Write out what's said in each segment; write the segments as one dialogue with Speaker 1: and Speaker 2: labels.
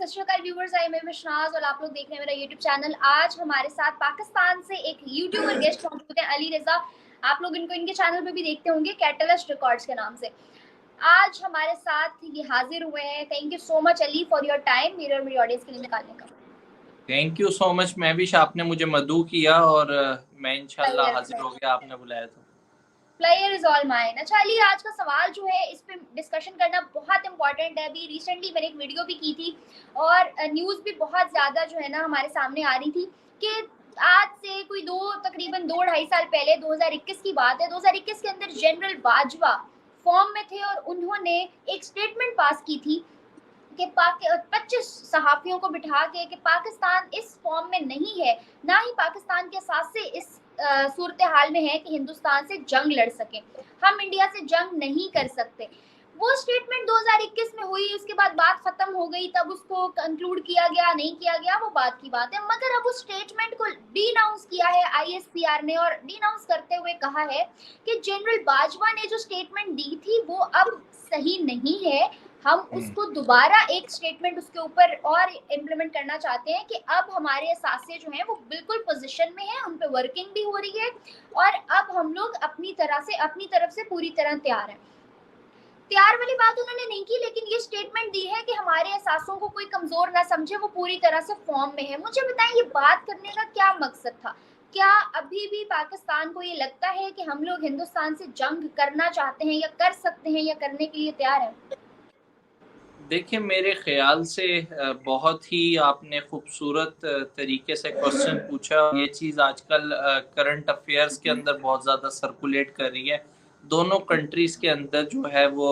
Speaker 1: सत श्री अकाल व्यूअर्स, आई मैं विश्वास और आप लोग देख रहे हैं मेरा यूट्यूब चैनल। आज हमारे साथ पाकिस्तान से एक यूट्यूबर गेस्ट मौजूद है, अली रजा। आप लोग इनको इनके चैनल पे भी देखते होंगे, कैटलिस्ट रिकॉर्ड्स के नाम से। आज हमारे साथ ये हाजिर हुए हैं। Thank you so much Ali for your time, मेरे और मेरी ऑडियंस के लिए निकालने का।
Speaker 2: Thank you so much. मैं भी आपने मुझे मदऊ किया और मैं इंशाल्लाह हाजिर हो गया, आपने बुलाया तो।
Speaker 1: Player is all mine. अच्छा अली, आज का सवाल जो है इस पे डिस्कशन करना बहुत इंपॉर्टेंट है। अभी रिसेंटली मैंने एक वीडियो भी की थी और न्यूज़ भी बहुत ज़्यादा जो है ना हमारे सामने आ रही थी कि आज से कोई तकरीबन 2-2.5 साल पहले 2021 की बात है। 2021 के अंदर जनरल बाजवा फॉर्म में थे और उन्होंने एक स्टेटमेंट पास की थी कि 25 सहाफियों को बिठा के पाकिस्तान इस फॉर्म में नहीं है, ना ही पाकिस्तान के साथ से इस सूरत हाल में है कि हिंदुस्तान से जंग लड़ सके। हम इंडिया से जंग नहीं कर सकते। वो स्टेटमेंट 2021 में हुई, उसके बाद बात खत्म हो गई, तब उसको कंक्लूड किया गया नहीं किया गया वो बात की बात है। मगर अब उस स्टेटमेंट को डिनाउंस किया है आईएसपीआर ने और डिनाउंस करते हुए कहा है कि जनरल बाजवा ने जो स्टेटमेंट दी थी वो अब सही नहीं है। हम उसको दोबारा एक स्टेटमेंट उसके ऊपर और इम्प्लीमेंट करना चाहते हैं कि अब हमारे असासे जो हैं वो बिल्कुल पोजीशन में है, उन पे वर्किंग भी हो रही है और अब हम लोग अपनी तरफ से पूरी तरह तैयार हैं। तैयार वाली बात उन्होंने नहीं की, लेकिन ये स्टेटमेंट दी है कि हमारे एहसासों को कोई कमजोर ना समझे, वो पूरी तरह से फॉर्म में है। मुझे बताएं, ये बात करने का क्या मकसद था? क्या अभी भी पाकिस्तान को ये लगता है कि हम लोग हिंदुस्तान से जंग करना चाहते हैं या कर सकते हैं या करने के लिए तैयार हैं?
Speaker 2: देखिए, मेरे ख्याल से बहुत ही आपने खूबसूरत तरीके से क्वेश्चन पूछा। ये चीज़ आजकल करंट अफेयर्स के अंदर बहुत ज़्यादा सर्कुलेट कर रही है। दोनों कंट्रीज़ के अंदर जो है वो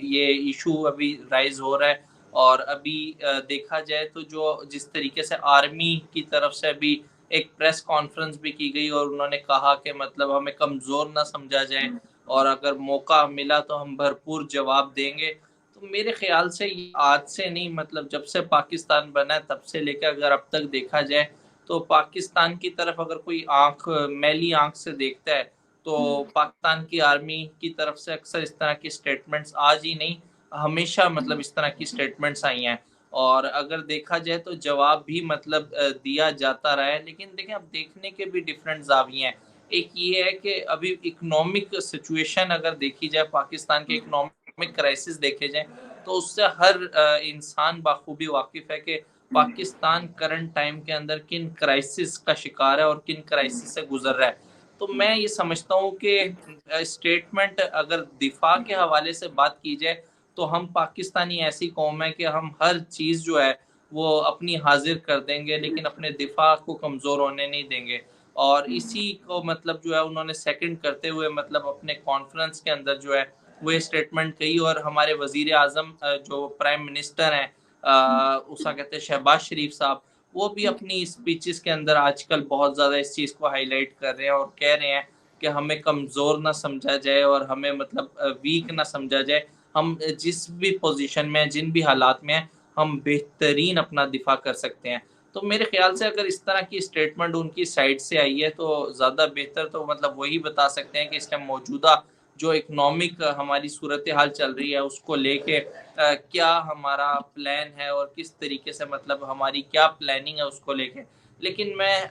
Speaker 2: ये इशू अभी राइज हो रहा है। और अभी देखा जाए तो जो जिस तरीके से आर्मी की तरफ से अभी एक प्रेस कॉन्फ्रेंस भी की गई और उन्होंने कहा कि मतलब हमें कमज़ोर ना समझा जाए और अगर मौका मिला तो हम भरपूर जवाब देंगे। तो मेरे ख्याल से ये आज से नहीं, मतलब जब से पाकिस्तान बना है तब से लेकर अगर अब तक देखा जाए तो पाकिस्तान की तरफ अगर कोई आंख मैली आंख से देखता है तो पाकिस्तान की आर्मी की तरफ से अक्सर इस तरह की स्टेटमेंट्स आज ही नहीं, हमेशा मतलब इस तरह की स्टेटमेंट्स आई हैं। और अगर देखा जाए तो जवाब भी मतलब दिया जाता रहा है। लेकिन देखें, अब देखने के भी डिफरेंट जाविये हैं। एक ये है कि अभी इकोनॉमिक सिचुएशन अगर देखी जाए, पाकिस्तान के इकोनॉमिक क्राइसिस देखे जाए तो उससे हर इंसान बाखूबी वाकिफ है कि पाकिस्तान करंट टाइम के अंदर किन क्राइसिस का शिकार है और किन क्राइसिस से गुजर रहा है। तो मैं ये समझता हूँ कि स्टेटमेंट अगर दिफा के हवाले से बात की जाए तो हम पाकिस्तानी ऐसी कौम है कि हम हर चीज़ जो है वो अपनी हाजिर कर देंगे, लेकिन अपने दिफा को कमज़ोर होने नहीं देंगे। और इसी को मतलब जो है उन्होंने सेकंड करते हुए मतलब अपने कॉन्फ्रेंस के अंदर जो है वो ये स्टेटमेंट कही। और हमारे वजीर आजम जो प्राइम मिनिस्टर हैं उसका कहते हैं शहबाज शरीफ साहब, वो भी अपनी स्पीचेस के अंदर आजकल बहुत ज़्यादा इस चीज़ को हाईलाइट कर रहे हैं और कह रहे हैं कि हमें कमज़ोर ना समझा जाए और हमें मतलब वीक ना समझा जाए। हम जिस भी पोजीशन में, जिन भी हालात में हैं, हम बेहतरीन अपना दिफा कर सकते हैं। तो मेरे ख्याल से अगर इस तरह की स्टेटमेंट उनकी साइड से आई है तो ज़्यादा बेहतर तो मतलब वही बता सकते हैं कि इस टाइम मौजूदा जो इकोनॉमिक हमारी सूरत हाल चल रही है उसको लेके क्या हमारा प्लान है और किस तरीके से मतलब हमारी क्या प्लानिंग है उसको लेके। लेकिन मैं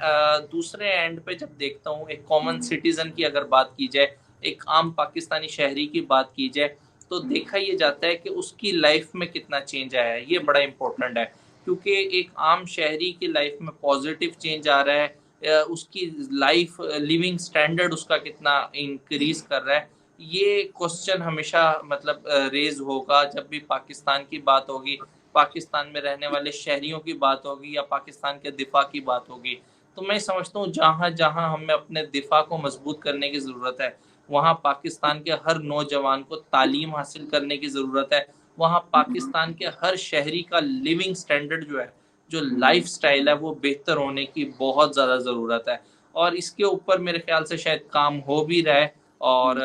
Speaker 2: दूसरे एंड पे जब देखता हूँ, एक कॉमन सिटीजन की अगर बात की जाए, एक आम पाकिस्तानी शहरी की बात की जाए, तो देखा ये जाता है कि उसकी लाइफ में कितना चेंज आया है। ये बड़ा इंपॉर्टेंट है क्योंकि एक आम शहरी की लाइफ में पॉजिटिव चेंज आ रहा है, उसकी लाइफ लिविंग स्टैंडर्ड उसका कितना इंक्रीज कर रहा है। ये क्वेश्चन हमेशा मतलब रेज होगा जब भी पाकिस्तान की बात होगी, पाकिस्तान में रहने वाले शहरियों की बात होगी या पाकिस्तान के दिफा की बात होगी। तो मैं समझता हूँ जहाँ जहाँ हमें अपने दिफा को मजबूत करने की ज़रूरत है, वहाँ पाकिस्तान के हर नौजवान को तालीम हासिल करने की ज़रूरत है। वहाँ पाकिस्तान के हर शहरी का लिविंग स्टैंडर्ड जो है, जो लाइफ स्टाइल है, वो बेहतर होने की बहुत ज़्यादा ज़रूरत है। और इसके ऊपर मेरे ख्याल से शायद काम हो भी रहा है और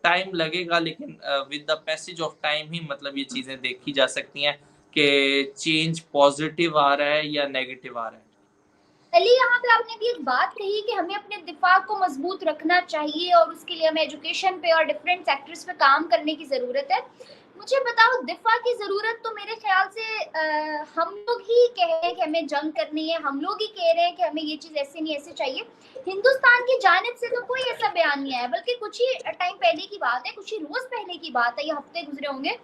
Speaker 2: टाइम लगेगा, लेकिन with the passage of time ही मतलब ये चीज़ें देखी जा सकती हैं कि चेंज पॉजिटिव आ रहा है या नेगेटिव आ रहा है।
Speaker 1: अली, यहाँ पे आपने भी एक बात कही कि हमें अपने दिमाग को मजबूत रखना चाहिए और उसके लिए हमें एजुकेशन पे और डिफरेंट सेक्टर्स पे काम करने की ज़रूरत है। मुझे बताओ, दिफा की ज़रूरत तो मेरे ख्याल से हम लोग कह रहे हैं कि हमें जंग करनी है, हम लोग ही कह रहे हैं कि हमें ये चीज ऐसे नहीं ऐसे चाहिए। हिंदुस्तान की जानिब से तो कोई ऐसा बयान नहीं आया, बल्कि कुछ ही टाइम पहले की बात है, कुछ ही रोज पहले की बात है, ये हफ्ते गुजरे होंगे,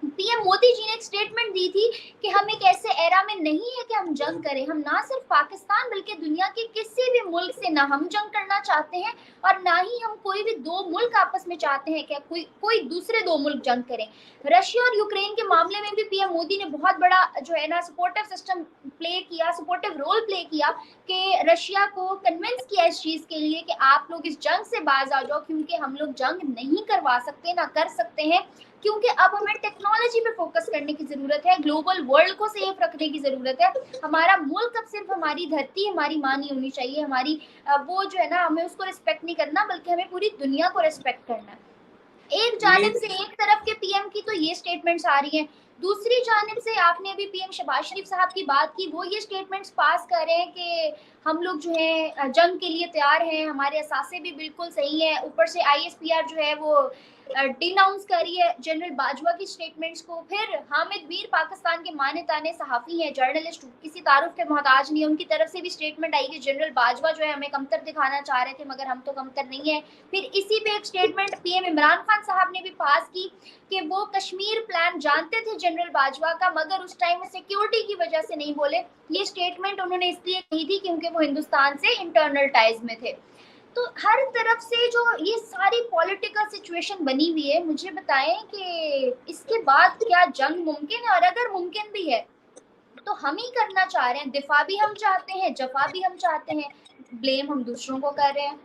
Speaker 1: पीएम मोदी जी ने एक स्टेटमेंट दी थी कि हम एक ऐसे एरा में नहीं है कि हम जंग करें, हम ना सिर्फ पाकिस्तान बल्कि दुनिया के किसी भी मुल्क से ना हम जंग करना चाहते हैं और ना ही हम कोई भी दो मुल्क आपस में चाहते हैं कि कोई दूसरे दो मुल्क जंग करें। रशिया और यूक्रेन के मामले में भी पीएम मोदी ने बहुत बड़ा जो है ना सपोर्टिव सिस्टम प्ले किया, सपोर्टिव रोल प्ले किया कि रशिया को कन्विंस किया इस चीज के लिए कि आप लोग इस जंग से बाज आ जाओ, क्योंकि हम लोग जंग नहीं करवा सकते ना कर सकते हैं, क्योंकि अब हमें टेक्नोलॉजी पे फोकस करने की जरूरत है, ग्लोबल वर्ल्ड को सेफ रखने की जरूरत है। हमारा मुल्क अब सिर्फ हमारी धरती हमारी माँ नहीं होनी चाहिए, हमारी वो जो है ना हमें उसको रिस्पेक्ट नहीं करना, बल्कि हमें पूरी दुनिया को रिस्पेक्ट करना है। एक जानिब से एक तरफ के पीएम की तो ये स्टेटमेंट्स आ रही हैं, दूसरी जानिब से आपने अभी पीएम शहबाज शरीफ साहब की बात की, वो ये स्टेटमेंट्स पास कर रहे हैं कि हम लोग जो है जंग के लिए तैयार हैं, हमारे असासे भी बिल्कुल सही है, ऊपर से आईएसपीआर जो है वो डिनाउंस करी है जनरल बाजवा की स्टेटमेंट्स को। फिर हामिद मीर पाकिस्तान के माने ताने सहाफ़ी हैं, जर्नलिस्ट, किसी तारुफ के मोहताज नहीं है, उनकी तरफ से भी स्टेटमेंट आई कि जनरल बाजवा जो है हमें कमतर दिखाना चाह रहे थे, मगर हम तो कमतर नहीं है। फिर इसी पे एक स्टेटमेंट पीएम इमरान खान साहब ने भी पास की कि वो कश्मीर प्लान जानते थे जनरल बाजवा का, मगर उस टाइम में सिक्योरिटी की वजह से नहीं बोले। ये स्टेटमेंट उन्होंने इसलिए कही थी क्योंकि वो हिंदुस्तान से इंटरनल टाइज में थे। तो हर तरफ से जो ये सारी पॉलिटिकल सिचुएशन बनी हुई है, मुझे बताएं कि इसके बाद क्या जंग मुमकिन है, और अगर मुमकिन भी है तो हम ही करना चाह रहे हैं, दिफा भी हम चाहते हैं, जफा भी हम चाहते हैं, ब्लेम हम दूसरों को कर रहे हैं।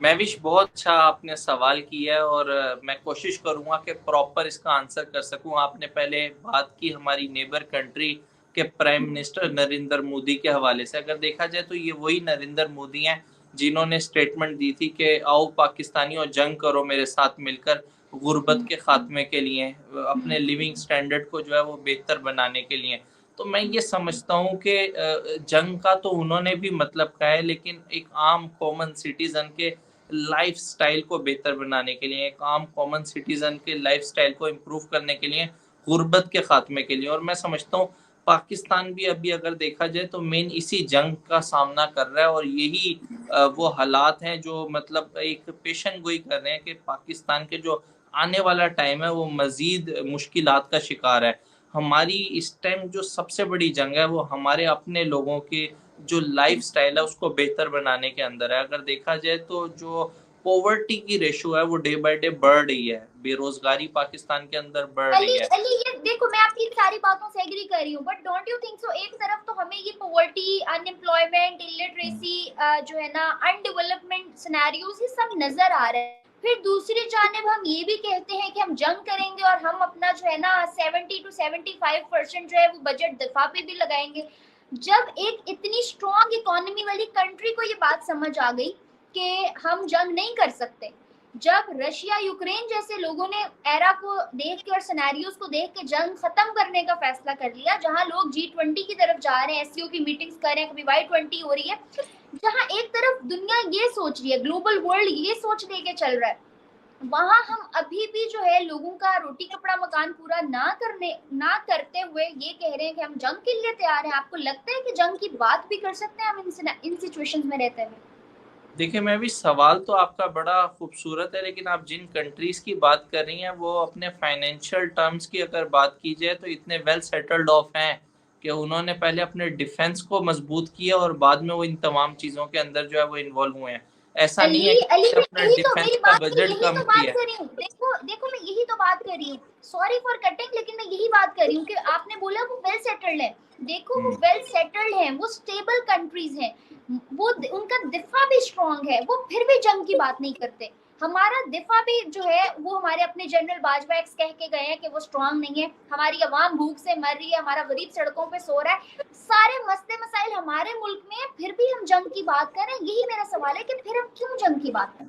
Speaker 2: महविश, बहुत अच्छा आपने सवाल किया है और मैं कोशिश करूंगा कि प्रॉपर इसका आंसर कर सकूं। आपने पहले बात की हमारी नेबर कंट्री के प्राइम मिनिस्टर नरेंद्र मोदी के हवाले से। अगर देखा जाए तो ये वही नरेंद्र मोदी हैं जिन्होंने स्टेटमेंट दी थी कि आओ पाकिस्तानियों जंग करो मेरे साथ मिलकर गुर्बत के खात्मे के लिए, अपने लिविंग स्टैंडर्ड को जो है वो बेहतर बनाने के लिए। तो मैं ये समझता हूँ कि जंग का तो उन्होंने भी मतलब कहा है, लेकिन एक आम कॉमन सिटीजन के लाइफ स्टाइल को बेहतर बनाने के लिए, एक आम कॉमन सिटीजन के लाइफ स्टाइल को इम्प्रूव करने के लिए, गुर्बत के खात्मे के लिए। और मैं समझता हूँ पाकिस्तान भी अभी अगर देखा जाए तो मेन इसी जंग का सामना कर रहा है और यही वो हालात हैं जो मतलब एक पेशन गोई कर रहे हैं कि पाकिस्तान के जो आने वाला टाइम है वो मजीद मुश्किलात का शिकार है। हमारी इस टाइम जो सबसे बड़ी जंग है वो हमारे अपने लोगों के जो लाइफ स्टाइल है उसको बेहतर बनाने के अंदर है। अगर देखा जाए तो जो पॉवर्टी की रेशो है वो डे बाय डे बढ़ रही है, बेरोजगारी पाकिस्तान के अंदर बढ़ रही
Speaker 1: अली
Speaker 2: है।
Speaker 1: अली ये देखो, मैं आपकी सारी बातों से एग्री कर रही हूँ, but don't you think so एक तरफ तो हमें ये पॉवर्टी, अनएम्प्लॉयमेंट, इलिटरेसी जो है ना, अनडेवलपमेंट सिनेरियोज, ये सब नजर आ रहे हैं, फिर दूसरी जानिब हम ये भी कहते हैं कि हम जंग करेंगे और हम अपना जो है ना 70 to 75% जो है वो बजट दिफा पे भी लगाएंगे। जब एक इतनी स्ट्रॉन्ग इकोनॉमी वाली कंट्री को ये बात समझ आ गई कि हम जंग नहीं कर सकते, जब रशिया यूक्रेन जैसे लोगों ने एरा को देख के और सिनेरियोज को देख के जंग खत्म करने का फैसला कर लिया, जहां लोग G20 की तरफ जा रहे हैं, एससीओ की मीटिंग्स कर रहे हैं, कभी Y20 हो रही है, जहां एक तरफ दुनिया ये सोच रही है, ग्लोबल वर्ल्ड ये सोच लेके चल रहा है, वहां हम अभी भी जो है लोगों का रोटी कपड़ा मकान पूरा ना करते हुए ये कह रहे हैं कि हम जंग के लिए तैयार हैं। आपको लगता है कि जंग की बात भी कर सकते हैं हम इन सिचुएशंस में रहते हुए?
Speaker 2: देखिए, मैं भी सवाल तो आपका बड़ा खूबसूरत है, लेकिन आप जिन कंट्रीज की बात कर रही हैं वो अपने फाइनेंशियल टर्म्स की अगर बात की जाए तो इतने वेल सेटल्ड ऑफ हैं कि उन्होंने पहले अपने डिफेंस को मजबूत किया और बाद में वो इन तमाम चीज़ों के अंदर जो है वो इन्वॉल्व हुए हैं। ऐसा नहीं है
Speaker 1: अली
Speaker 2: कि
Speaker 1: अली मैं
Speaker 2: अपना
Speaker 1: यही तो
Speaker 2: डिफेंस
Speaker 1: मेरी
Speaker 2: का
Speaker 1: बात की
Speaker 2: बजट
Speaker 1: यही
Speaker 2: कम
Speaker 1: तो बात
Speaker 2: किया है।
Speaker 1: कर रही हूँ, देखो देखो मैं यही तो बात कर रही हूँ, सॉरी फॉर कटिंग, लेकिन मैं यही बात कर रही हूँ कि आपने बोला वो वेल सेटल्ड है, देखो वो वेल सेटल्ड है, वो स्टेबल कंट्रीज हैं, वो उनका दिफा भी स्ट्रांग है, वो फिर भी जंग की बात नहीं करते। हमारा दिफा भी जो है वो हमारे अपने जनरल बाजवा एक्स कह के गए हैं कि वो स्ट्रांग नहीं है, हमारी आवाम भूख से मर रही है, हमारा गरीब सड़कों पे सो रहा है, सारे मसले मसाइल हमारे मुल्क में है, फिर भी हम जंग की बात करें। यही मेरा सवाल है कि फिर हम क्यों जंग की बात करें?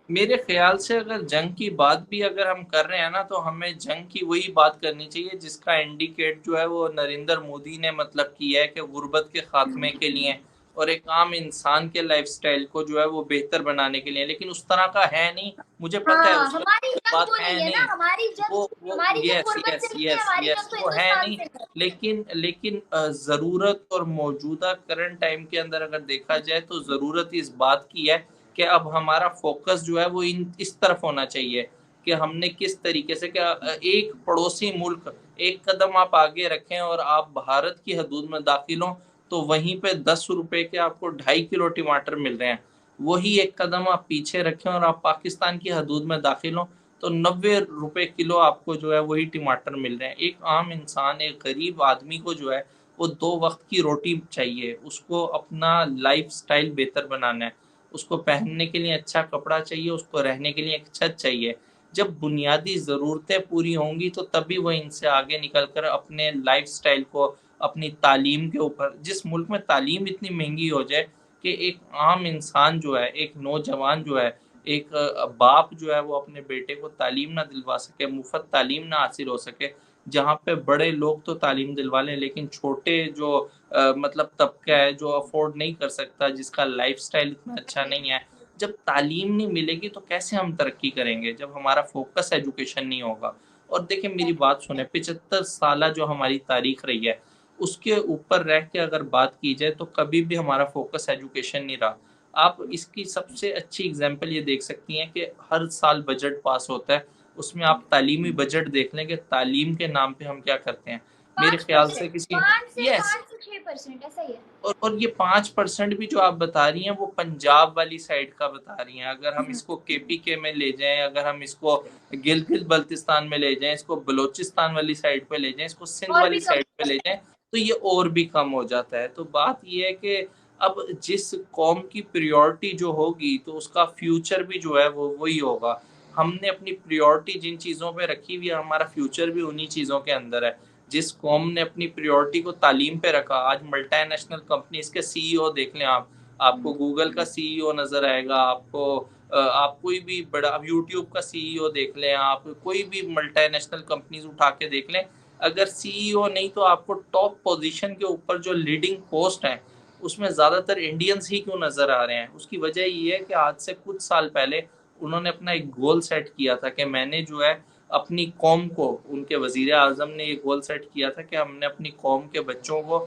Speaker 2: मेरे ख्याल से अगर जंग की बात भी अगर हम कर रहे हैं ना तो हमें जंग की वही बात करनी चाहिए जिसका इंडिकेट जो है वो नरेंद्र मोदी ने मतलब किया है कि गुर्बत के खात्मे के लिए और एक आम इंसान के लाइफस्टाइल को जो है वो बेहतर बनाने के लिए, लेकिन उस तरह का है नहीं। मुझे पता है
Speaker 1: हाँ,
Speaker 2: उसमें
Speaker 1: हमारी जंग
Speaker 2: बात
Speaker 1: वो
Speaker 2: है
Speaker 1: नहीं है ना,
Speaker 2: नहीं।
Speaker 1: वो हमारी जंग
Speaker 2: यस
Speaker 1: गुर्बत
Speaker 2: यस
Speaker 1: से नहीं है,
Speaker 2: यस
Speaker 1: हमारी जंग
Speaker 2: यस
Speaker 1: तो
Speaker 2: वो है
Speaker 1: हिंदुस्तान
Speaker 2: नहीं।
Speaker 1: से है।
Speaker 2: लेकिन जरूरत और मौजूदा करंट टाइम के अंदर अगर देखा जाए तो जरूरत इस बात की है कि अब हमारा फोकस जो है वो इस तरफ होना चाहिए कि हमने किस तरीके से क्या एक पड़ोसी मुल्क एक कदम आप आगे रखें और आप भारत की हदूद में दाखिल हों, तो वहीं पे 10 रुपए के आपको 2.5 किलो टमाटर मिल रहे हैं। वही एक कदम आप पीछे रखें और आप पाकिस्तान की हदूद में दाखिल हों, तो 90 रुपए किलो आपको जो है वही टमाटर मिल रहे हैं। एक आम इंसान, एक गरीब आदमी को जो है वो 2 वक्त की रोटी चाहिए, उसको अपना लाइफ स्टाइल बेहतर बनाना है, उसको पहनने के लिए अच्छा कपड़ा चाहिए, उसको रहने के लिए एक छत चाहिए। जब बुनियादी ज़रूरतें पूरी होंगी तो तभी वो इनसे आगे निकल कर अपने लाइफ स्टाइल को, अपनी तालीम के ऊपर, जिस मुल्क में तालीम इतनी महंगी हो जाए कि एक आम इंसान जो है, एक नौजवान जो है, एक बाप जो है वो अपने बेटे को तालीम ना दिलवा सके, मुफ्त तालीम ना हासिल हो सके, जहाँ पे बड़े लोग तो तालीम दिलवा लें लेकिन छोटे जो मतलब तबका है जो अफोर्ड नहीं कर सकता, जिसका लाइफस्टाइल इतना अच्छा नहीं है, जब तालीम नहीं मिलेगी तो कैसे हम तरक्की करेंगे, जब हमारा फोकस एजुकेशन नहीं होगा। और देखिए मेरी बात सुने, 75 साल जो हमारी तारीख रही है उसके ऊपर रह के अगर बात की जाए तो कभी भी हमारा फोकस एजुकेशन नहीं रहा। आप इसकी सबसे अच्छी एग्जांपल ये देख सकती हैं कि हर साल बजट पास होता है, उसमें आप तालीमी बजट देख लें कि तालीम के नाम पे हम क्या करते हैं। मेरे
Speaker 1: पाँच
Speaker 2: ख्याल से
Speaker 1: परसेंट
Speaker 2: किसी,
Speaker 1: पाँच से
Speaker 2: यस,
Speaker 1: 5 से 6% ऐसा ही है।
Speaker 2: और ये 5% भी जो आप बता रही हैं वो पंजाब वाली साइड का बता रही हैं। अगर हम
Speaker 1: हम्म,
Speaker 2: इसको केपीके में ले जाएं, अगर हम इसको गिलगित बल्तिस्तान में ले जाएं, इसको बलोचिस्तान वाली साइड पे ले जाएं, इसको सिंध
Speaker 1: और
Speaker 2: वाली
Speaker 1: भी कम।
Speaker 2: साइड पे ले जाएं, तो ये और भी कम हो जाता है। तो बात ये है कि अब जिस कौम की प्रायोरिटी जो होगी तो उसका फ्यूचर भी जो है वो वही होगा। हमने अपनी प्रायोरिटी जिन चीज़ों पे रखी हुई है, हमारा फ्यूचर भी उन्हीं चीज़ों के अंदर है। जिस कौम ने अपनी प्रायोरिटी को तालीम पे रखा, आज मल्टीनेशनल कंपनीज के सीईओ देख लें आप, आपको गूगल का सीईओ नजर आएगा, आपको आप कोई भी बड़ा, अब यूट्यूब का सीईओ देख लें, आप कोई भी मल्टीनेशनल कंपनीज उठा के देख लें, अगर सीईओ नहीं तो आपको टॉप पोजीशन के ऊपर जो लीडिंग पोस्ट है उसमें ज्यादातर इंडियंस ही क्यों नजर आ रहे हैं। उसकी वजह ये है कि आज से कुछ साल पहले उन्होंने अपना एक गोल सेट किया था कि मैंने जो है अपनी कौम को, उनके वजीर आजम ने ये गोल सेट किया था कि हमने अपनी कौम के बच्चों को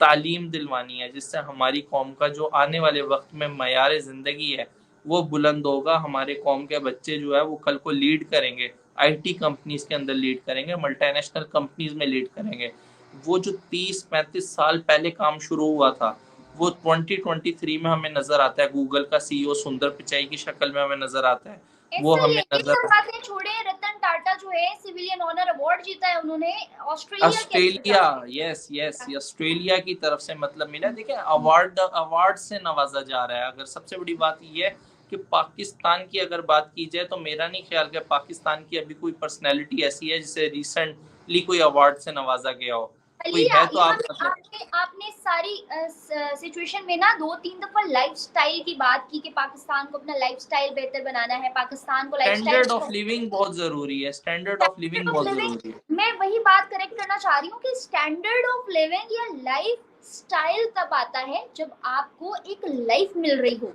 Speaker 2: तालीम दिलवानी है, जिससे हमारी कौम का जो आने वाले वक्त में मयार ज़िंदगी है वो बुलंद होगा। हमारे कौम के बच्चे जो है वो कल को लीड करेंगे, आईटी कंपनीज के अंदर लीड करेंगे, मल्टीनेशनल कंपनीज में लीड करेंगे। वो जो 30-35 साल पहले काम शुरू हुआ था वो 2023 में हमें नजर आता है। गूगल का सीईओ सुंदर पिचाई की शक्ल में हमें नजर आता है, वो
Speaker 1: ऐसा ही
Speaker 2: हमें
Speaker 1: है, ये सब
Speaker 2: नजर,
Speaker 1: बातें छोड़े। रतन टाटा जो है सिविलियन ऑनर अवार्ड जीता है उन्होंने ऑस्ट्रेलिया के अंदर
Speaker 2: ऑस्ट्रेलिया,
Speaker 1: जाके।
Speaker 2: यस यस, ऑस्ट्रेलिया की तरफ से मतलब मिला। देखिए अवार्ड, अवार्ड से नवाजा जा रहा है। अगर सबसे बड़ी बात ये है कि पाकिस्तान की अगर बात की जाए तो मेरा नहीं ख्याल कि पाकिस्तान की अभी कोई पर्सनैलिटी ऐसी है जिसे रिसेंटली कोई अवार्ड से नवाजा गया हो। कोई
Speaker 1: अलिया,
Speaker 2: है तो
Speaker 1: यहाँ
Speaker 2: आप
Speaker 1: पे
Speaker 2: मतलब,
Speaker 1: आपने आपने सारी सिचुएशन में ना 2-3 दफा लाइफस्टाइल की बात की कि पाकिस्तान को अपना लाइफस्टाइल बेहतर बनाना है, पाकिस्तान को लाइफस्टाइल
Speaker 2: स्टैंडर्ड
Speaker 1: अच्छा।
Speaker 2: ऑफ लिविंग बहुत जरूरी है, standard of
Speaker 1: standard
Speaker 2: living
Speaker 1: of
Speaker 2: बहुत
Speaker 1: लिविंग,
Speaker 2: जरूरी है।
Speaker 1: मैं वही बात करेक्ट करना चाह रही हूँ कि स्टैंडर्ड ऑफ लिविंग या लाइफ स्टाइल तब आता है जब आपको एक लाइफ मिल रही हो।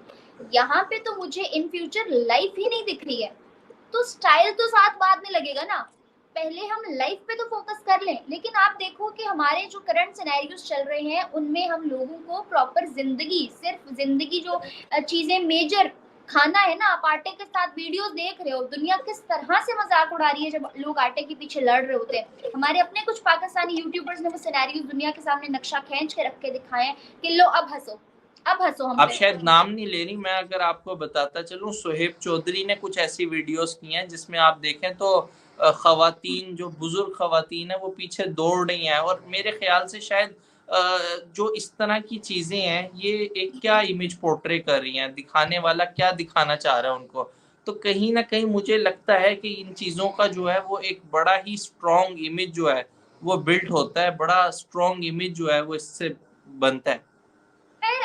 Speaker 1: यहाँ पे तो मुझे इन फ्यूचर लाइफ ही नहीं दिख रही है, तो स्टाइल तो साथ बाद में लगेगा ना। पहले हम लाइफ पे तो फोकस कर लें, लेकिन आप देखो कि हमारे जो करंट सिनेरियोस चल रहे हैं उनमें हम लोगों को प्रॉपर जिंदगी, सिर्फ जिंदगी जो चीजें मेजर खाना है ना, आप आटे के साथ वीडियोस देख रहे हो, दुनिया किस तरह से मजाक उड़ा रही है जब लोग आटे के पीछे लड़ रहे होते हैं। हमारे अपने कुछ पाकिस्तानी यूट्यूबर्स ने वो सिनेरियोस दुनिया के सामने नक्शा खींच के रख के दिखाए हैं कि लो अब हंसो, अब हंसो हम
Speaker 2: आप
Speaker 1: पे।
Speaker 2: शायद नाम नहीं ले रही, मैं अगर आपको बताता चलूं, सुहेब चौधरी ने कुछ ऐसी वीडियोस की हैं जिसमें आप देखें तो खवातीन, जो बुजुर्ग खवातीन है वो पीछे दौड़ रही हैं, और मेरे ख्याल से शायद जो इस तरह की चीजें हैं ये एक क्या इमेज पोर्ट्रे कर रही हैं, दिखाने वाला क्या दिखाना चाह रहा है उनको। तो कहीं ना कहीं मुझे लगता है कि इन चीजों का जो है वो एक बड़ा ही स्ट्रॉन्ग इमेज जो है वो बिल्ड होता है, बड़ा स्ट्रॉन्ग इमेज जो है वो इससे बनता है।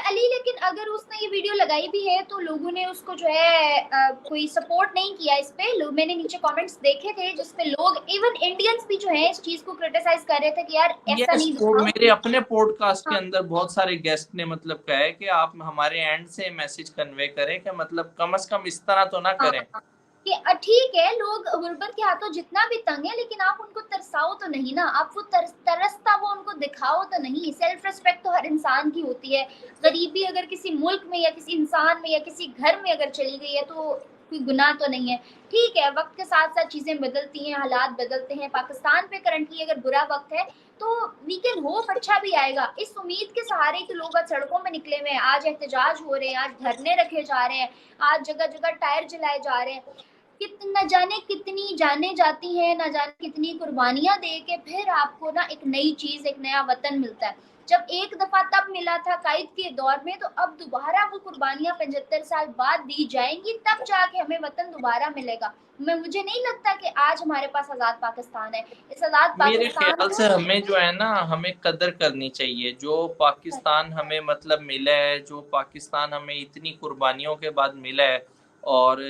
Speaker 1: अली, लेकिन अगर उसने ये वीडियो लगाई भी है तो लोगों ने उसको जो है कोई सपोर्ट नहीं किया इस पे। मैंने नीचे कमेंट्स देखे थे जिसपे लोग, इवन इंडियंस भी जो है इस चीज को क्रिटिसाइज कर रहे थे कि यार ऐसा
Speaker 2: यस,
Speaker 1: नहीं
Speaker 2: वो
Speaker 1: दिखाओ।
Speaker 2: मेरे अपने पॉडकास्ट के
Speaker 1: हाँ,
Speaker 2: अंदर बहुत सारे गेस्ट ने मतलब कहा है कि आप हमारे एंड से मैसेज कन्वे करें कि मतलब कम से कम इस तरह तो ना
Speaker 1: हाँ,
Speaker 2: करें।
Speaker 1: हाँ, कि ठीक है लोग गुर्बत के हाथों जितना भी तंग है, लेकिन आप उनको तरसाओ तो नहीं ना, आप वो तरसता वो उनको दिखाओ तो नहीं। सेल्फ रिस्पेक्ट तो हर इंसान की होती है। गरीबी अगर किसी मुल्क में या किसी इंसान में या किसी घर में अगर चली गई है तो कोई गुनाह तो नहीं है। ठीक है, वक्त के साथ साथ चीजें बदलती हैं, हालात बदलते हैं। पाकिस्तान पे करंटली अगर बुरा वक्त है तो वी कैन होप अच्छा भी आएगा। इस उम्मीद के सहारे कि लोग आज सड़कों में निकले हुए हैं, आज एहतजाज हो रहे हैं, आज धरने रखे जा रहे हैं, आज जगह जगह टायर जलाए जा रहे हैं। न जाने कितनी जाने जाती हैं, न जाने कितनी कुर्बानियां दे के फिर आपको ना एक नई चीज, एक नया वतन मिलता है। जब एक दफा तब मिला था कायद के दौर में, तो अब दोबारा वो कुर्बानियां 75 साल बाद दी जाएंगी, तब जाके हमें वतन दोबारा मिलेगा। मुझे नहीं लगता कि आज हमारे पास आजाद पाकिस्तान है। इस आजाद
Speaker 2: मेरे
Speaker 1: पाकिस्तान
Speaker 2: ख्याल
Speaker 1: को
Speaker 2: से हमें जो है ना, हमें कदर करनी चाहिए जो पाकिस्तान हमें मतलब मिला है, जो पाकिस्तान हमें इतनी कुर्बानियों के बाद मिला है। और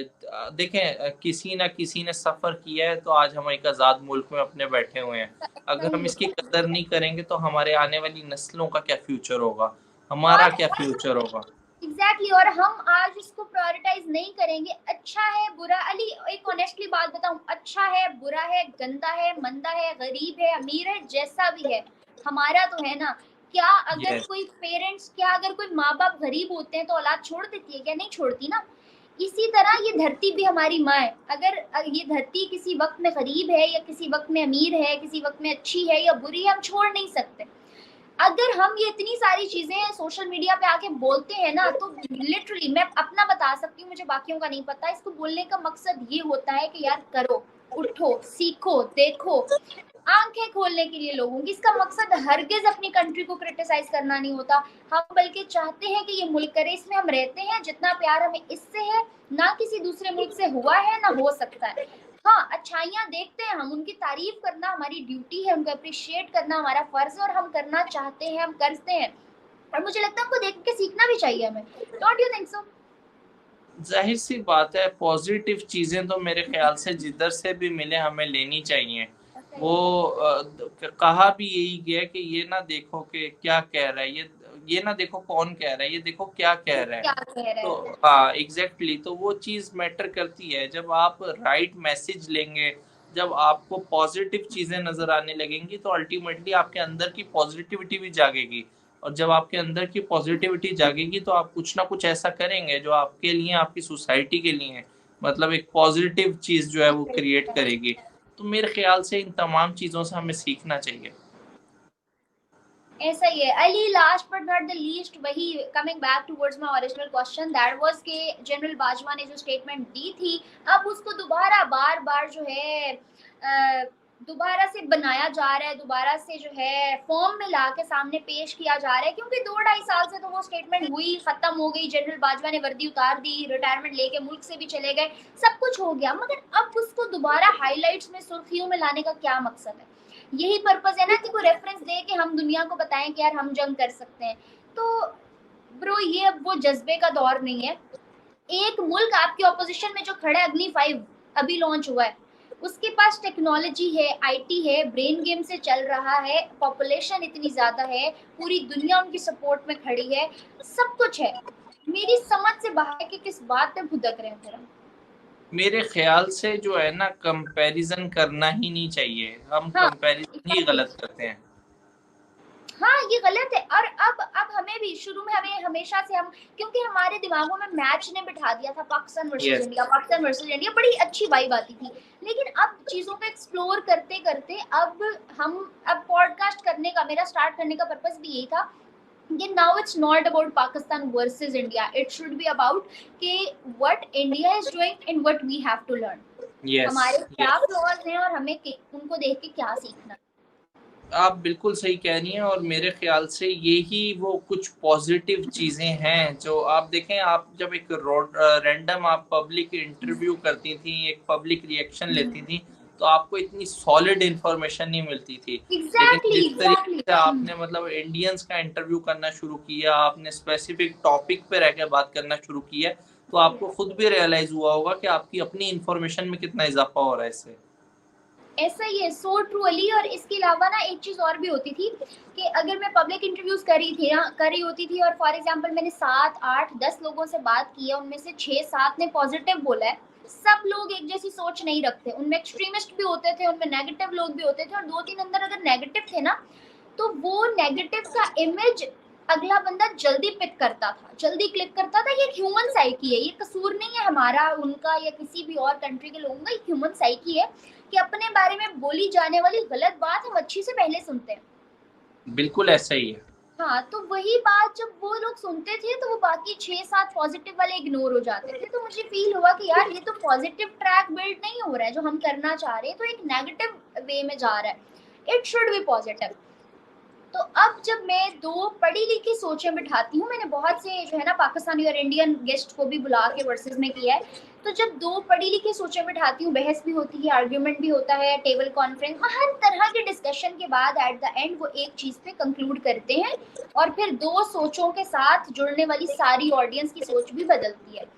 Speaker 2: देखें, किसी ना किसी ने सफर किया है तो आज हम एक आज़ाद मुल्क में अपने बैठे हुए हैं। अगर
Speaker 1: सही
Speaker 2: हम इसकी
Speaker 1: है।
Speaker 2: कदर नहीं करेंगे तो हमारे आने वाली नस्लों का क्या फ्यूचर होगा,
Speaker 1: और
Speaker 2: हमारा क्या फ्यूचर होगा।
Speaker 1: एग्जैक्टली और हम आज इसको प्रायोरिटाइज नहीं करेंगे। अच्छा है बुरा, अली एक ऑनेस्टली बात बताऊं, अच्छा है बुरा है, गंदा है मंदा है, गरीब है अमीर है, जैसा भी है हमारा तो है ना। क्या अगर
Speaker 2: यस,
Speaker 1: कोई पेरेंट्स, क्या अगर कोई माँ बाप गरीब होते हैं तो औलाद छोड़ देती है क्या? नहीं छोड़ती ना। इसी तरह ये धरती भी हमारी माँ है। अगर ये धरती किसी वक्त में गरीब है या किसी वक्त में अमीर है, किसी वक्त में अच्छी है या बुरी है, हम छोड़ नहीं सकते। अगर हम ये इतनी सारी चीजें सोशल मीडिया पे आके बोलते हैं ना, तो लिटरली मैं अपना बता सकती हूँ, मुझे बाकियों का नहीं पता। इसको बोलने का मकसद ये होता है कि यार करो, उठो, सीखो, देखो, आंखें खोलने के लिए लोगों की। इसका मकसद हरगिज अपनी कंट्री को क्रिटिसाइज करना नहीं होता। हम बल्कि चाहते हैं कि ये मुल्क करे, इसमें हम रहते हैं, जितना प्यार हमें इससे है ना किसी दूसरे मुल्क से हुआ है ना हो सकता है। हाँ, अच्छाइयाँ देखते हैं हम, उनकी तारीफ करना हमारी ड्यूटी है, उनको अप्रिशिएट करना हमारा फर्ज है, और हम करना चाहते हैं, हम करते हैं। और मुझे लगता है हमको देख के सीखना भी चाहिए हमें। Don't you think so?
Speaker 2: जाहिर सी बात है, पॉजिटिव चीजें तो मेरे ख्याल से जिधर से भी मिले हमें लेनी चाहिए। वो कहा भी यही गया कि ये ना देखो कि क्या कह रहा है, ये ना देखो कौन कह रहा है, ये देखो क्या कह रहा है।
Speaker 1: क्या कह रहे
Speaker 2: तो
Speaker 1: हैं?
Speaker 2: हाँ, एग्जैक्टली, तो वो चीज मैटर करती है। जब आप राइट मैसेज लेंगे, जब आपको पॉजिटिव चीजें नजर आने लगेंगी तो अल्टीमेटली आपके अंदर की पॉजिटिविटी भी जागेगी। और जब आपके अंदर की पॉजिटिविटी जागेगी तो आप कुछ ना कुछ ऐसा करेंगे जो आपके लिए, आपकी सोसाइटी के लिए मतलब एक पॉजिटिव चीज जो है वो क्रिएट करेगी। तो मेरे ख्याल से इन तमाम चीजों से हमें सीखना चाहिए।
Speaker 1: ऐसा ही है Ali. Last but not the least, वही coming back towards my original question, that was के जनरल बाजवा ने जो स्टेटमेंट दी थी, अब उसको दोबारा बार बार जो है दोबारा से बनाया जा रहा है, दोबारा से जो है फॉर्म में ला के सामने पेश किया जा रहा है। क्योंकि 2-2.5 साल से तो वो स्टेटमेंट हुई, खत्म हो गई, जनरल बाजवा ने वर्दी उतार दी, रिटायरमेंट लेके मुल्क से भी चले गए, सब कुछ हो गया, मगर अब उसको दोबारा हाईलाइट्स में, सुर्खियों में लाने का क्या मकसद है? यही पर्पस है ना कि कोई रेफरेंस दे के हम दुनिया को बताएं कि यार हम जंग कर सकते हैं। तो ब्रो, ये अब वो जज्बे का दौर नहीं है। एक मुल्क आपकी ऑपोजिशन में जो खड़ा है, अग्नि 5 अभी लॉन्च हुआ है, उसके पास टेक्नोलॉजी है, आईटी है, ब्रेन गेम से चल रहा है, पॉपुलेशन इतनी ज्यादा है, पूरी दुनिया उनकी सपोर्ट में खड़ी है, सब कुछ है। मेरी समझ से बाहर है कि किस बात पे भुदक रहे हैं फिर हम।
Speaker 2: मेरे ख्याल से जो है ना, कंपैरिजन करना ही नहीं चाहिए। हम
Speaker 1: हाँ,
Speaker 2: कंपैरिजन ही
Speaker 1: exactly।
Speaker 2: गलत करते हैं।
Speaker 1: हाँ, ये गलत है। और अब हमें भी शुरू में, हमें हमेशा से हम, क्योंकि हमारे दिमागों में मैच ने बिठा दिया था, Pakistan versus
Speaker 2: yes,
Speaker 1: India, Pakistan versus India, बड़ी अच्छी वाइब आती थी। लेकिन अब चीजों को एक्सप्लोर करते करते अब पॉडकास्ट करने का, मेरा स्टार्ट करने का पर्पस भी यही था कि now it's not about Pakistan versus India, it should be about कि what India is doing and what we have to learn.
Speaker 2: Yes,
Speaker 1: हमारे क्या
Speaker 2: यस,
Speaker 1: फ्लॉज हैं और हमें उनको देख के क्या सीखना।
Speaker 2: आप बिल्कुल सही कह रही हैं। और मेरे ख्याल से यही वो कुछ पॉजिटिव चीजें हैं जो आप देखें, आप जब एक रैंडम आप पब्लिक इंटरव्यू करती थी, एक पब्लिक रिएक्शन लेती थी, तो आपको इतनी सॉलिड इंफॉर्मेशन नहीं मिलती थी। लेकिन
Speaker 1: एग्जैक्टली
Speaker 2: जिस तरीके से
Speaker 1: एग्जैक्टली।
Speaker 2: आपने मतलब इंडियंस का इंटरव्यू करना शुरू किया, आपने स्पेसिफिक टॉपिक पे रह के बात करना शुरू किया, तो आपको खुद भी रियलाइज हुआ होगा कि आपकी अपनी इंफॉर्मेशन में कितना इजाफा हो रहा है इससे।
Speaker 1: ऐसा ही है, सो ट्रू अली। और इसके अलावा ना एक चीज और भी होती थी कि अगर मैं पब्लिक इंटरव्यूज कर रही होती थी और फॉर एग्जांपल मैंने 7 8 10 लोगों से बात की है, उनमें से 6 7 ने पॉजिटिव बोला है। सब लोग एक जैसी सोच नहीं रखते, उनमें एक्सट्रीमिस्ट भी होते थे, उनमें नेगेटिव लोग भी होते थे, और 2 3 अंदर अगर नेगेटिव थे ना, तो वो नेगेटिव का इमेज अगला बंदा जल्दी पिक करता था, जल्दी क्लिक करता था। ये ह्यूमन साइकी है, ये कसूर नहीं है हमारा, उनका, या किसी भी और कंट्री के लोगों का। ये ह्यूमन साइकी है कि अपने बारे में बोली जाने वाली गलत बात हम अच्छी से पहले सुनते हैं।
Speaker 2: बिल्कुल ऐसा ही है।
Speaker 1: हाँ, तो वही बात जब वो लोग सुनते थे तो वो बाकी 6 7 पॉजिटिव वाले इग्नोर हो जाते थे। तो मुझे फील हुआ कि यार ये तो पॉजिटिव ट्रैक बिल्ड नहीं हो रहा है जो हम करना चाह रहे हैं, तो एक नेगेटिव वे में जा रहा है। It should B positive. तो अब जब मैं 2 पढ़ी लिखी सोचें बिठाती हूँ, मैंने बहुत से जो है ना पाकिस्तानी और इंडियन गेस्ट को भी बुला के वर्सेस में किया है, तो जब 2 पढ़ी लिखी सोचें बिठाती हूँ, बहस भी होती है, आर्ग्यूमेंट भी होता है, टेबल कॉन्फ्रेंस, हर तरह के डिस्कशन के बाद एट द एंड वो एक चीज पे कंक्लूड करते हैं, और फिर 2 सोचों के साथ जुड़ने वाली सारी ऑडियंस की सोच भी बदलती है।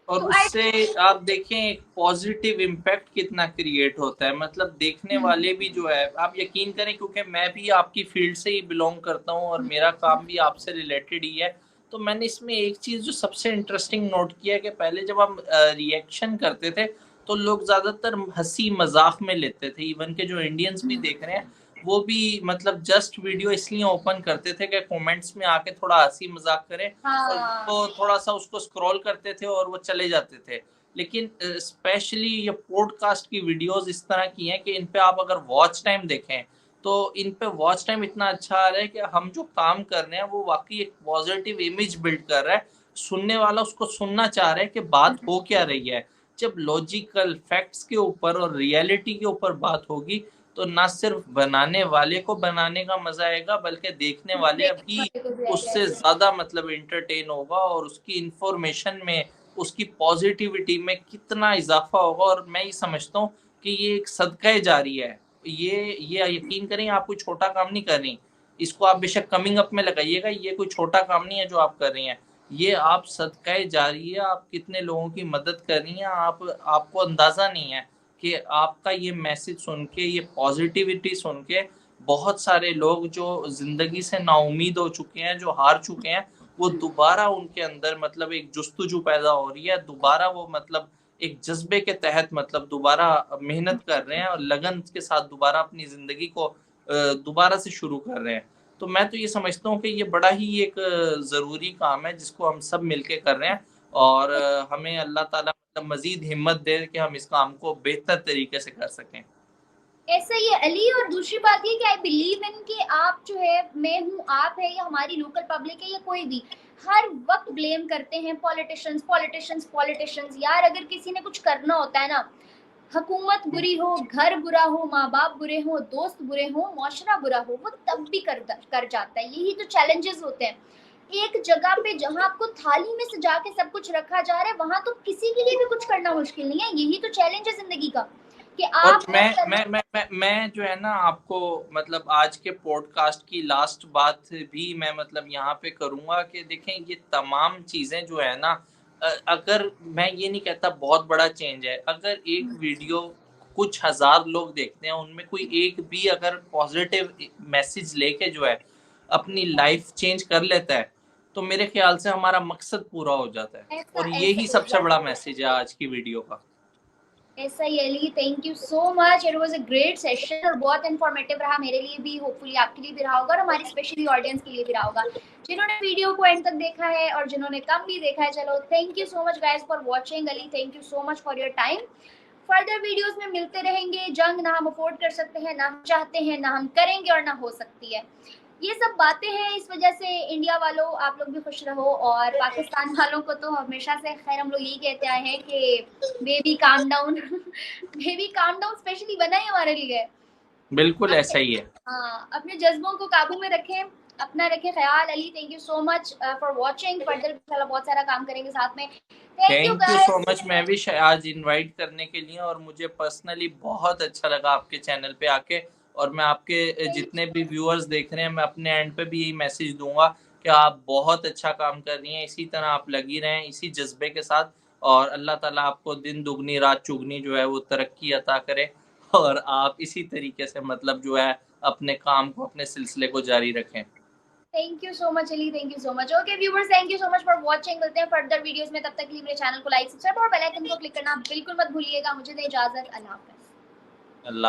Speaker 2: और
Speaker 1: तो
Speaker 2: उससे आप देखें एक पॉजिटिव इम्पैक्ट कितना क्रिएट होता है, मतलब देखने वाले भी जो है, आप यकीन करें, क्योंकि मैं भी आपकी फील्ड से ही बिलोंग करता हूँ और मेरा काम भी आपसे रिलेटेड ही है, तो मैंने इसमें एक चीज जो सबसे इंटरेस्टिंग नोट किया कि पहले जब हम रिएक्शन करते थे तो लोग ज्यादातर हंसी मजाक में लेते थे। इवन के जो इंडियंस भी देख रहे हैं वो भी मतलब जस्ट वीडियो इसलिए ओपन करते थे कि कमेंट्स में आके थोड़ा हंसी मजाक करें, और
Speaker 1: हाँ,
Speaker 2: वो थोड़ा सा उसको स्क्रॉल करते थे और वो चले जाते थे। लेकिन स्पेशली ये पॉडकास्ट की वीडियोस इस तरह की हैं कि इन पे आप अगर वॉच टाइम देखें तो इन पे वॉच टाइम इतना अच्छा आ रहा है कि हम जो काम कर रहे हैं वो वाकई एक पॉजिटिव इमेज बिल्ड कर रहा है। सुनने वाला उसको सुनना चाह रहा है कि बात हो क्या रही है। जब लॉजिकल फैक्ट्स के ऊपर और रियलिटी के ऊपर बात होगी तो ना सिर्फ बनाने वाले को बनाने का मजा आएगा बल्कि देखने वाले
Speaker 1: देखने
Speaker 2: भी
Speaker 1: वाले को भी आएगा।
Speaker 2: उससे ज्यादा मतलब इंटरटेन होगा और उसकी इंफॉर्मेशन में, उसकी पॉजिटिविटी में कितना इजाफा होगा। और मैं ये समझता हूँ कि ये एक सदका जारी है। ये यकीन करें, आप कोई छोटा काम नहीं कर रही, इसको आप बेशक कमिंग अप में लगाइएगा, ये कोई छोटा काम नहीं है जो आप कर रही हैं, ये आप सदका जारी है। आप कितने लोगों की मदद कर रही हैं, आपको अंदाजा नहीं है कि आपका ये मैसेज सुन के, ये पॉजिटिविटी सुन के बहुत सारे लोग जो जिंदगी से नाउमीद हो चुके हैं, जो हार चुके हैं, वो दोबारा उनके अंदर मतलब एक जुस्तजू पैदा हो रही है, दोबारा वो मतलब एक जज्बे के तहत मतलब दोबारा मेहनत कर रहे हैं और लगन के साथ दोबारा अपनी जिंदगी को दोबारा से शुरू कर रहे हैं। तो मैं तो ये समझता हूँ कि ये बड़ा ही एक जरूरी काम है जिसको हम सब मिलके कर रहे हैं, और हमें अल्लाह ताला मतलब मजीद हिम्मत दे कि हम इस काम को बेहतर तरीके से कर सकें।
Speaker 1: ऐसा ही है अली। और दूसरी बात ये कि आई बिलीव इन कि आप जो है, मैं हूँ, आप है, या हमारी लोकल पब्लिक है, या कोई भी, हर वक्त ब्लेम करते हैं पॉलिटिशियंस पॉलिटिशियंस पॉलिटिशियंस। यार अगर किसी ने कुछ करना होता है ना, हुकूमत बुरी हो, घर बुरा हो, माँ बाप बुरे हो, दोस्त बुरे हो, मुआशरा बुरा हो, वो तब भी कर जाता है। यही तो चैलेंजेस होते हैं। एक जगह पे जहां आपको थाली में सजा के सब कुछ रखा जा रहा है, वहां तो किसी के लिए भी कुछ करना मुश्किल नहीं है। यही तो चैलेंज है जिंदगी का, कि
Speaker 2: और
Speaker 1: आप हर तरह।
Speaker 2: मैं जो है ना आपको मतलब आज के पॉडकास्ट की लास्ट बात भी मैं मतलब यहाँ पे करूंगा कि देखें ये तमाम चीजें जो है ना, अगर मैं ये नहीं कहता बहुत बड़ा चेंज है, अगर एक वीडियो कुछ हजार लोग देखते हैं, उनमें कोई एक भी अगर पॉजिटिव मैसेज लेके जो है अपनी लाइफ चेंज कर लेता है तो मेरे ख्याल से हमारा मकसद पूरा हो जाता है।
Speaker 1: ऐसा
Speaker 2: और
Speaker 1: ऐसा
Speaker 2: यही
Speaker 1: ही
Speaker 2: सबसे बड़ा
Speaker 1: exactly।
Speaker 2: मैसेज है आज की वीडियो का।
Speaker 1: ऐसा ही Ali, thank you so much, it was a great session और बहुत इन्फॉर्मेटिव रहा मेरे लिए भी, होपफुली आपके लिए भी रहा होगा, और हमारी स्पेशली ऑडियंस के लिए भी रहा होगा जिन्होंने वीडियो को एंड तक देखा है और जिन्होंने कम भी देखा है। चलो, thank you so much guys for watching. Ali, thank you so much for your time. Further videos में मिलते रहेंगे। जंग ना हम अफोर्ड कर सकते हैं, ना हम चाहते हैं, ना हम करेंगे, और ना हो सकती है। ये सब बातें हैं, इस वजह से इंडिया वालों आप लोग भी खुश रहो, और पाकिस्तान वालों को तो हमेशा से खैर हम लोग यही कहते आए हैं कि baby calm down. Baby calm down specially बना ही हमारे लिए।
Speaker 2: बिल्कुल
Speaker 1: अपने,
Speaker 2: ऐसा ही है।
Speaker 1: हाँ, अपने जज्बों को काबू में रखें, अपना रखें ख्याल। Ali, thank you so much for watching. Further इंशाल्लाह बहुत सारा काम करेंगे साथ में। Thank you
Speaker 2: thank you so
Speaker 1: guys.
Speaker 2: Much. मैं भी आज इनवाइट करने के लिए, और मुझे पर्सनली बहुत अच्छा लगा आपके चैनल पे आके। और मैं आपके जितने भी व्यूअर्स देख रहे हैं, मैं अपने एंड पे भी यही मैसेज दूंगा कि आप बहुत अच्छा काम कर रही हैं, इसी तरह आप लगी रहें, इसी जज्बे के साथ। और अल्लाह ताला आपको दिन दुगनी रात चुगनी जो है वो तरक्की अता करे, और आप इसी तरीके से मतलब जो है अपने काम को, अपने सिलसिले को जारी रखें।
Speaker 1: Thank you so much Ali, thank you so much. Okay viewers, thank you so much for watching. मिलते हैं फर्दर वीडियोस में, तब तक के लिए मेरे चैनल को लाइक, सब्सक्राइब और बेल आइकन को क्लिक करना बिल्कुल मत भूलिएगा। मुझे दे इजाजत, अल्लाह हाफिज।
Speaker 2: अल्लाह।